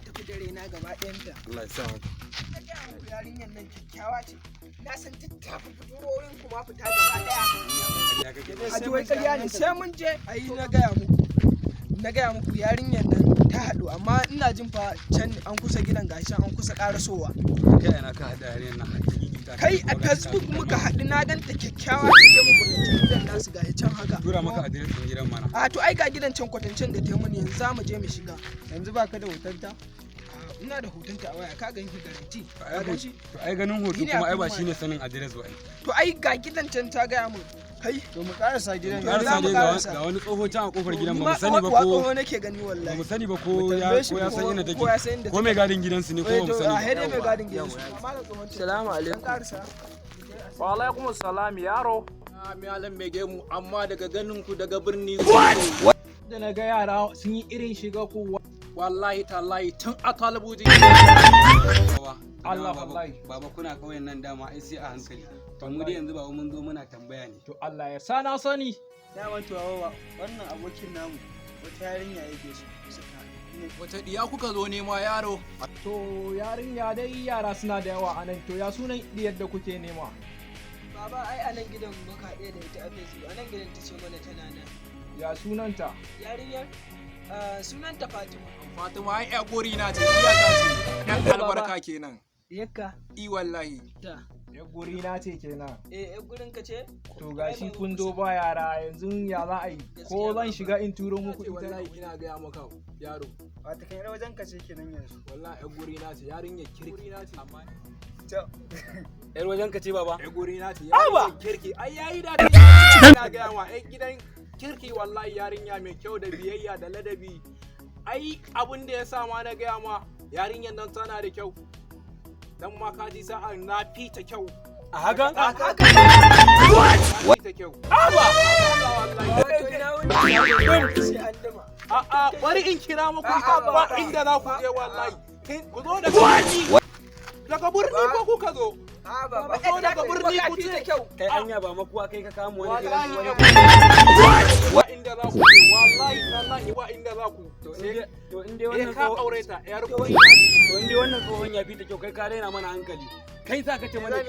tafi dare na gaba ɗayanta. Allah ya sa maka. Na gaya muku yarinyar nan kyakkyawa ce. Na san duk tafi fiturorin kuma fita gaba ɗaya. A ji wai ƙarya ne sai mun je. Ai na gaya muku yarinyar nan ta haɗu amma ina jin fa can an kusa gidan gashi an kusa ƙarasowa. Kai ina ka haɗa yarinyar nan hakiki. Kai a Facebook muka haɗu na ganta kyakkyawa ce mu kwatancin gidan nasu ga can haka. Tura maka adireshin gidan mana. A to ai ga gidan can kwatancin da ta mun yanzu za mu je mu shiga. Yanzu baka da hotonta? Ina da hotonta a waya ka ganki garanti. To ai ganin hoto kuma ai ba shine sanin adres ba. To ai ga gidan can ta gaya mun. Kai To mu karasa gidan. Karasa dai ga wani tsoho can a kofar gidan ba mu sani ba ko tsoho nake gani wallahi. ba mu sani ba ko ya san inda take. Ko mai gadin gidansu ne ko ba mu sani. A hede mai gadin gidansu. Salamu alaikum. Wa alaikum salam yaro. Malam mai gemu amma daga ganin ku daga birni. Da na ga yara sun yi irin shiga ku Wallahi tallahi tun a talabujin. Allah wallahi. Baba kuna kauyen nan dama ai sai a hankali. To mu dai yanzu baba mun zo muna tambaya ne. To Allah ya sa na sani. Dama to wawa wannan abokin namu wata yarinya yake so suka. Wata diya kuka zo nema yaro? To yarinya dai yara suna da yawa anan to ya sunan diyar da kuke nema? Baba ai a nan gidan muka haɗe da ita a Facebook. A nan gidan ta ce mana tana nan. Ya sunanta? Yarinyar sunanta Fatima. Fatima ai ƴa gori na ce, iya ta ce. Ɗan albarka kenan. Yakka. I wallahi. Ta. Ya guri na ce kenan. Gurin ka ce? To gashi kun zo ba yara yanzu ya za a yi? Ko zan shiga in turo muku ita? Wallahi ina gaya maka yaro. Wata kai wajen ka ce kenan yanzu. Wallahi ƴa gori na ce, yarinyar kirki na ce. Amma Yar wajen ka ce baba? ƴa gori na ce, yarinyar kirki. Ai yayi da ina gaya ma ƴan gidan kirki wallahi yarinya mai kyau da biyayya da ladabi. Ai abin da ya sa ma na gaya ma yarinyar nan tana da kyau. Dan ma ka ji sa'a na fita kyau. A haka? Na fita kyau. A'a bari in kira muku ba inda za ku je wallahi. Ku zo daga birni ko kuka zo? Baba zo daga birni ku ce. Kai hanya ba makuwa kai ka kama wani Wallahi gidan wa inda za ku je wallahi wa inda za ku. to inde wannan ka aure ta yar to inde wannan tsohon ya fi ta kyau kai ka raina mana hankali kai za ka ce mana